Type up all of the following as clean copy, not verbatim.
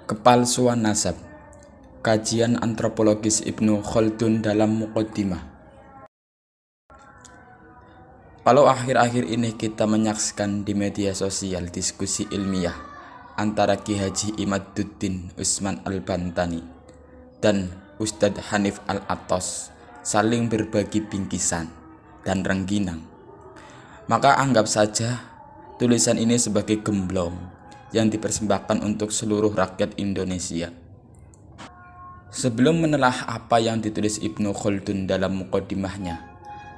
Kepalsuan nasab. Kajian antropologis Ibnu Khaldun dalam Muqaddimah. Kalau akhir-akhir ini kita menyaksikan di media sosial diskusi ilmiah antara Ki Haji Imaduddin Usman Al-Bantani dan Ustadz Hanif Al-Attos saling berbagi bingkisan dan rengginang, maka anggap saja tulisan ini sebagai gemblong yang dipersembahkan untuk seluruh rakyat Indonesia. Sebelum menelah apa yang ditulis Ibnu Khaldun dalam muqaddimahnya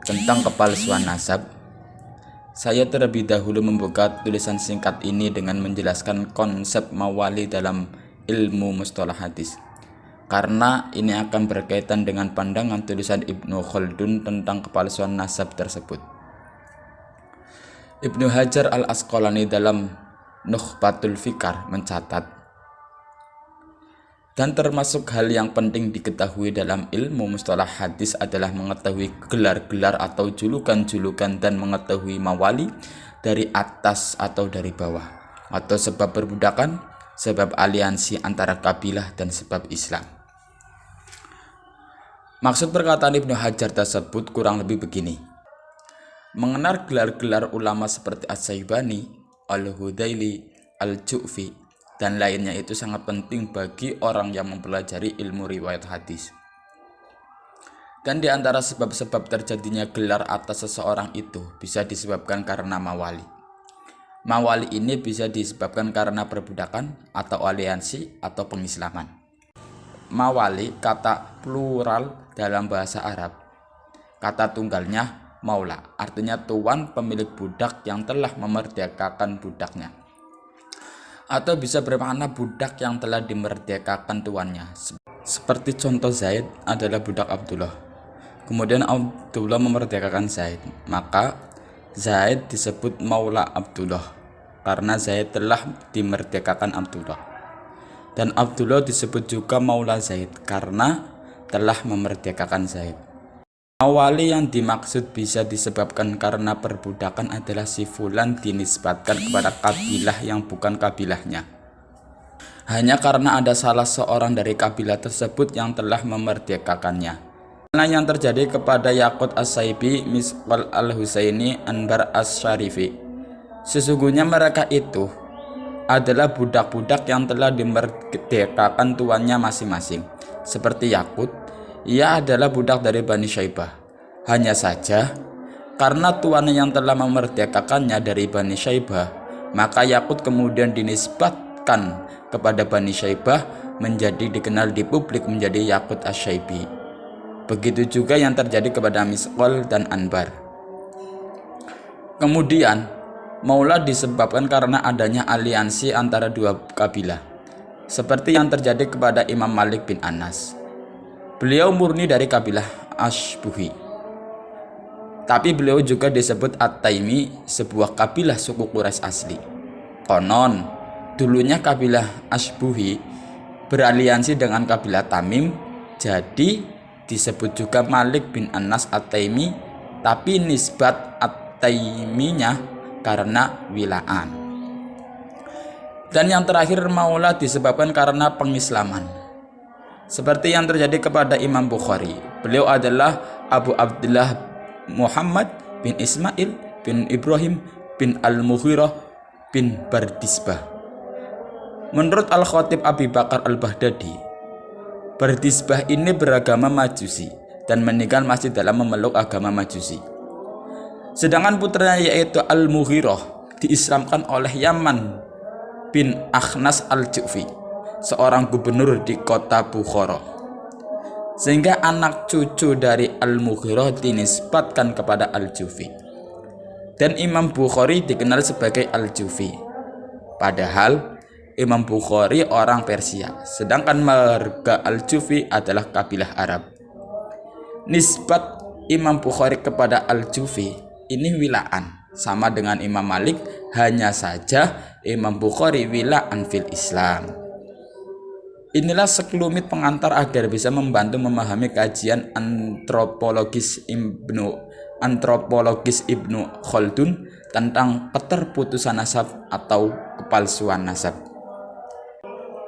tentang kepalsuan nasab, saya terlebih dahulu membuka tulisan singkat ini dengan menjelaskan konsep mawali dalam ilmu mustalah hadis, karena ini akan berkaitan dengan pandangan tulisan Ibnu Khaldun tentang kepalsuan nasab tersebut. Ibnu Hajar Al-Asqalani dalam Nukhbatul Fikar mencatat, dan termasuk hal yang penting diketahui dalam ilmu mustalah hadis adalah mengetahui gelar-gelar atau julukan-julukan dan mengetahui mawali dari atas atau dari bawah, atau sebab perbudakan, sebab aliansi antara kabilah, dan sebab Islam. Maksud perkataan Ibnu Hajar tersebut kurang lebih begini: mengenal gelar-gelar ulama seperti As-Syaibani, Al-Hudaili, Al-Ju'fi, dan lainnya itu sangat penting bagi orang yang mempelajari ilmu riwayat hadis. Dan di antara sebab-sebab terjadinya gelar atas seseorang itu bisa disebabkan karena mawali. Mawali ini bisa disebabkan karena perbudakan atau aliansi atau pengislaman. Mawali kata plural dalam bahasa Arab. Kata tunggalnya maula, artinya tuan pemilik budak yang telah memerdekakan budaknya, atau bisa bermakna budak yang telah dimerdekakan tuannya. Seperti contoh, Zaid adalah budak Abdullah, kemudian Abdullah memerdekakan Zaid, maka Zaid disebut maula Abdullah karena Zaid telah dimerdekakan Abdullah, dan Abdullah disebut juga maula Zaid karena telah memerdekakan Zaid. Mawali yang dimaksud bisa disebabkan karena perbudakan adalah si fulan dinisbatkan kepada kabilah yang bukan kabilahnya, hanya karena ada salah seorang dari kabilah tersebut yang telah memerdekakannya. Karena yang terjadi kepada Yaqut As-Saibi, Misqal Al-Husaini, Anbar As-Syarifi, sesungguhnya mereka itu adalah budak-budak yang telah dimerdekakan tuannya masing-masing. Seperti Yaqut, ia adalah budak dari Bani Syaibah. Hanya saja, karena tuannya yang telah memerdekakannya dari Bani Syaibah, maka Yaqut kemudian dinisbatkan kepada Bani Syaibah, menjadi dikenal di publik menjadi Yaqut Asy-Syaibi. Begitu juga yang terjadi kepada Misqal dan Anbar. Kemudian, maula disebabkan karena adanya aliansi antara dua kabilah, seperti yang terjadi kepada Imam Malik bin Anas. Beliau murni dari kabilah Ashbuhi, tapi beliau juga disebut At-Taimi, sebuah kabilah suku Quraisy asli. Konon, dulunya kabilah Ashbuhi beraliansi dengan kabilah Tamim, jadi disebut juga Malik bin Anas At-Taimi, tapi nisbat At-Taiminya karena wilaan. Dan yang terakhir, maula disebabkan karena pengislaman, seperti yang terjadi kepada Imam Bukhari. Beliau adalah Abu Abdullah Muhammad bin Ismail bin Ibrahim bin Al-Mughirah bin Bardisbah. Menurut Al-Khatib Abi Bakar Al-Baghdadi, Bardisbah ini beragama Majusi dan meninggal masih dalam memeluk agama Majusi. Sedangkan putranya yaitu Al-Mughirah diislamkan oleh Yaman bin Akhnas Al-Ju'fi, seorang gubernur di kota Bukhara, sehingga anak cucu dari Al-Mughirah dinisbatkan kepada Al-Jufi, dan Imam Bukhari dikenal sebagai Al-Jufi, padahal Imam Bukhari orang Persia, sedangkan marga Al-Jufi adalah kabilah Arab. Nisbat Imam Bukhari kepada Al-Jufi ini wilaan, sama dengan Imam Malik, hanya saja Imam Bukhari wilaan fil Islam. Inilah sekelumit pengantar agar bisa membantu memahami kajian antropologis Ibnu Khaldun tentang keterputusan nasab atau kepalsuan nasab.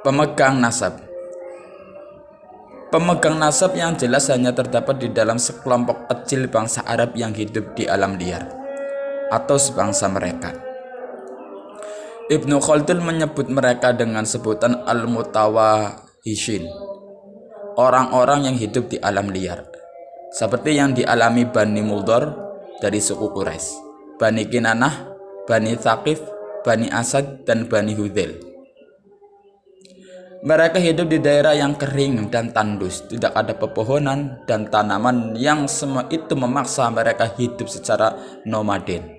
Pemegang nasab. Pemegang nasab yang jelas hanya terdapat di dalam sekelompok kecil bangsa Arab yang hidup di alam liar atau sebangsa mereka. Ibnu Khaldun menyebut mereka dengan sebutan al-mutawahishin, orang-orang yang hidup di alam liar, seperti yang dialami Bani Muldor dari suku Quraisy, Bani Kinanah, Bani Thaqif, Bani Asad, dan Bani Hudzail. Mereka hidup di daerah yang kering dan tandus, tidak ada pepohonan dan tanaman yang semua itu memaksa mereka hidup secara nomaden.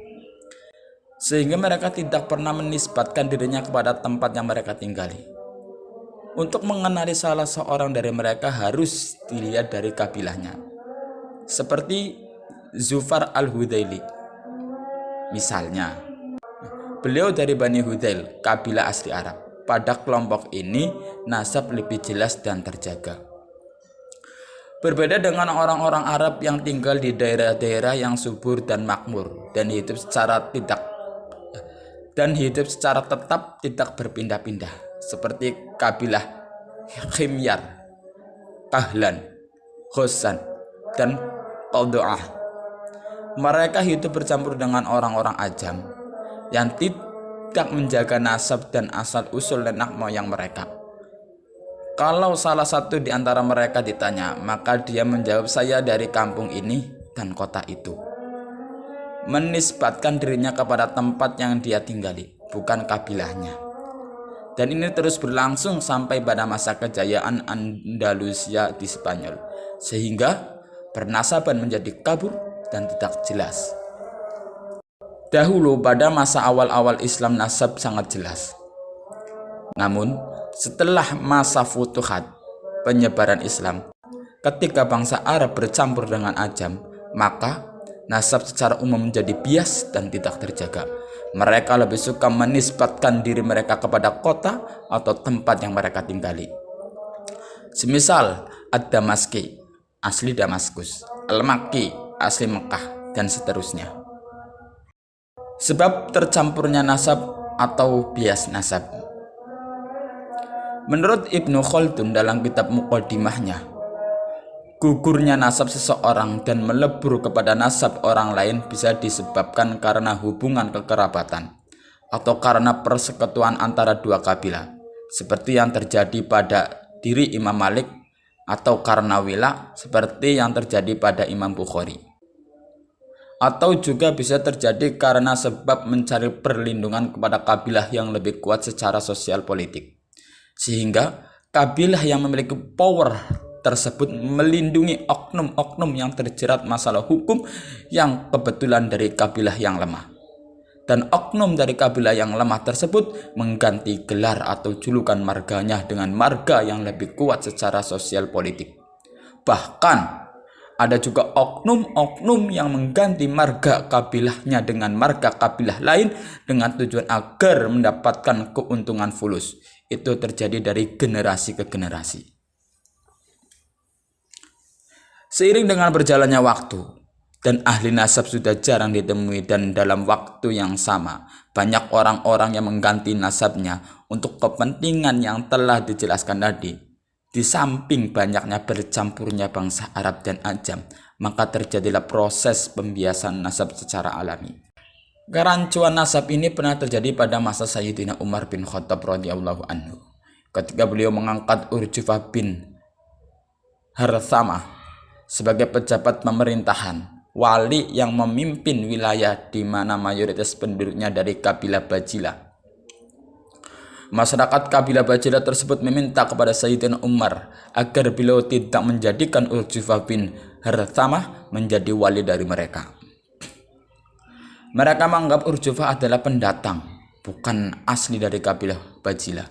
Sehingga mereka tidak pernah menisbatkan dirinya kepada tempat yang mereka tinggali. Untuk mengenali salah seorang dari mereka harus dilihat dari kabilahnya. Seperti Zufar al-Hudzaili. Misalnya, beliau dari Bani Hudzail, kabilah asli Arab. Pada kelompok ini, nasab lebih jelas dan terjaga. Berbeda dengan orang-orang Arab yang tinggal di daerah-daerah yang subur dan makmur dan hidup secara tetap tidak berpindah-pindah, seperti kabilah Khimyar, Kahlan, Khosan, dan Qada'ah. Mereka hidup bercampur dengan orang-orang Ajam yang tidak menjaga nasab dan asal-usul nenek moyang mereka. Kalau salah satu di antara mereka ditanya, maka dia menjawab, "Saya dari kampung ini dan kota itu." Menisbatkan dirinya kepada tempat yang dia tinggali, bukan kabilahnya. Dan ini terus berlangsung sampai pada masa kejayaan Andalusia di Spanyol, sehingga pernasaban menjadi kabur dan tidak jelas. Dahulu pada masa awal-awal Islam nasab sangat jelas. Namun setelah masa futuhat, penyebaran Islam, ketika bangsa Arab bercampur dengan Ajam, maka nasab secara umum menjadi bias dan tidak terjaga. Mereka lebih suka menisbatkan diri mereka kepada kota atau tempat yang mereka tinggali. Semisal Ad-Damaski, asli Damaskus, Al-Makki, asli Mekah, dan seterusnya. Sebab tercampurnya nasab atau bias nasab. Menurut Ibnu Khaldun dalam kitab Muqaddimahnya, gugurnya nasab seseorang dan melebur kepada nasab orang lain bisa disebabkan karena hubungan kekerabatan atau karena persekutuan antara dua kabilah, seperti yang terjadi pada diri Imam Malik, atau karena wila, seperti yang terjadi pada Imam Bukhari. Atau juga bisa terjadi karena sebab mencari perlindungan kepada kabilah yang lebih kuat secara sosial politik, sehingga kabilah yang memiliki power tersebut melindungi oknum-oknum yang terjerat masalah hukum yang kebetulan dari kabilah yang lemah, dan oknum dari kabilah yang lemah tersebut mengganti gelar atau julukan marganya dengan marga yang lebih kuat secara sosial politik. Bahkan ada juga oknum-oknum yang mengganti marga kabilahnya dengan marga kabilah lain dengan tujuan agar mendapatkan keuntungan fulus. Itu terjadi dari generasi ke generasi. Seiring dengan berjalannya waktu dan ahli nasab sudah jarang ditemui, dan dalam waktu yang sama banyak orang-orang yang mengganti nasabnya untuk kepentingan yang telah dijelaskan tadi. Di samping banyaknya bercampurnya bangsa Arab dan Ajam, maka terjadilah proses pembiasan nasab secara alami. Kerancuan nasab ini pernah terjadi pada masa Sayyidina Umar bin Khattab radhiyallahu anhu, ketika beliau mengangkat Urjufah bin Harthamah sebagai pejabat pemerintahan, wali yang memimpin wilayah di mana mayoritas penduduknya dari kabilah Bajilah. Masyarakat kabilah Bajilah tersebut meminta kepada Sayyidina Umar agar beliau tidak menjadikan Urjufah bin Harthamah menjadi wali dari mereka. Mereka menganggap Urjufah adalah pendatang, bukan asli dari kabilah Bajilah.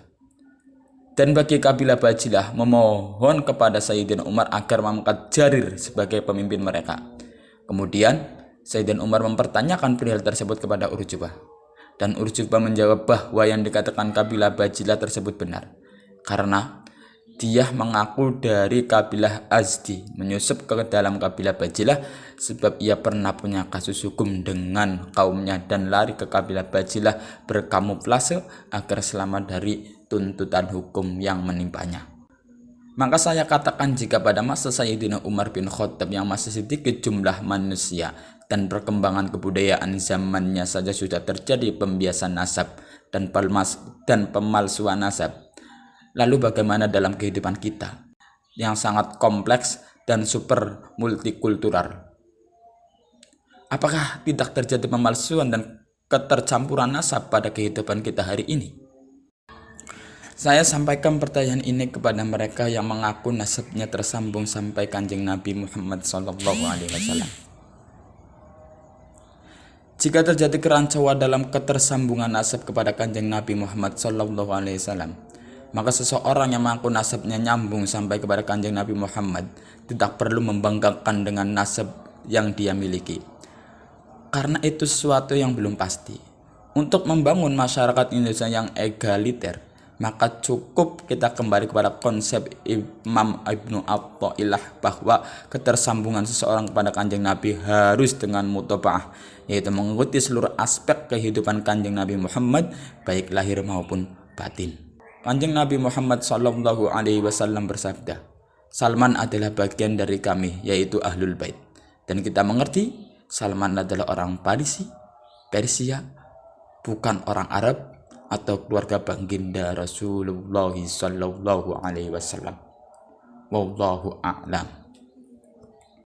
Dan bagi kabilah Bajilah memohon kepada Sayyidina Umar agar mengangkat Jarir sebagai pemimpin mereka. Kemudian Sayyidina Umar mempertanyakan perihal tersebut kepada Urjufah. Dan Urjufah menjawab bahwa yang dikatakan kabilah Bajilah tersebut benar, karena dia mengaku dari kabilah Azdi, menyusup ke dalam kabilah Bajilah sebab ia pernah punya kasus hukum dengan kaumnya dan lari ke kabilah Bajilah berkamuflase agar selamat dari tuntutan hukum yang menimpanya. Maka saya katakan, jika pada masa Sayyidina Umar bin Khattab yang masih sedikit jumlah manusia dan perkembangan kebudayaan zamannya saja sudah terjadi pembiasan nasab dan pemalsuan nasab, lalu bagaimana dalam kehidupan kita yang sangat kompleks dan super multikultural? Apakah tidak terjadi pemalsuan dan ketercampuran nasab pada kehidupan kita hari ini? Saya sampaikan pertanyaan ini kepada mereka yang mengaku nasabnya tersambung sampai Kanjeng Nabi Muhammad SAW. Jika terjadi kerancauan dalam ketersambungan nasab kepada Kanjeng Nabi Muhammad SAW, maka seseorang yang mengaku nasabnya nyambung sampai kepada Kanjeng Nabi Muhammad tidak perlu membanggakan dengan nasab yang dia miliki, karena itu sesuatu yang belum pasti. Untuk membangun masyarakat Indonesia yang egaliter, maka cukup kita kembali kepada konsep Imam Ibnu Athaillah bahwa ketersambungan seseorang kepada Kanjeng Nabi harus dengan mutaba'ah, yaitu mengikuti seluruh aspek kehidupan Kanjeng Nabi Muhammad, baik lahir maupun batin. Kanjeng Nabi Muhammad SAW bersabda, Salman adalah bagian dari kami, yaitu Ahlul Bait. Dan kita mengerti Salman adalah orang Persia, bukan orang Arab atau keluarga baginda Rasulullah SAW. Wallahu a'lam.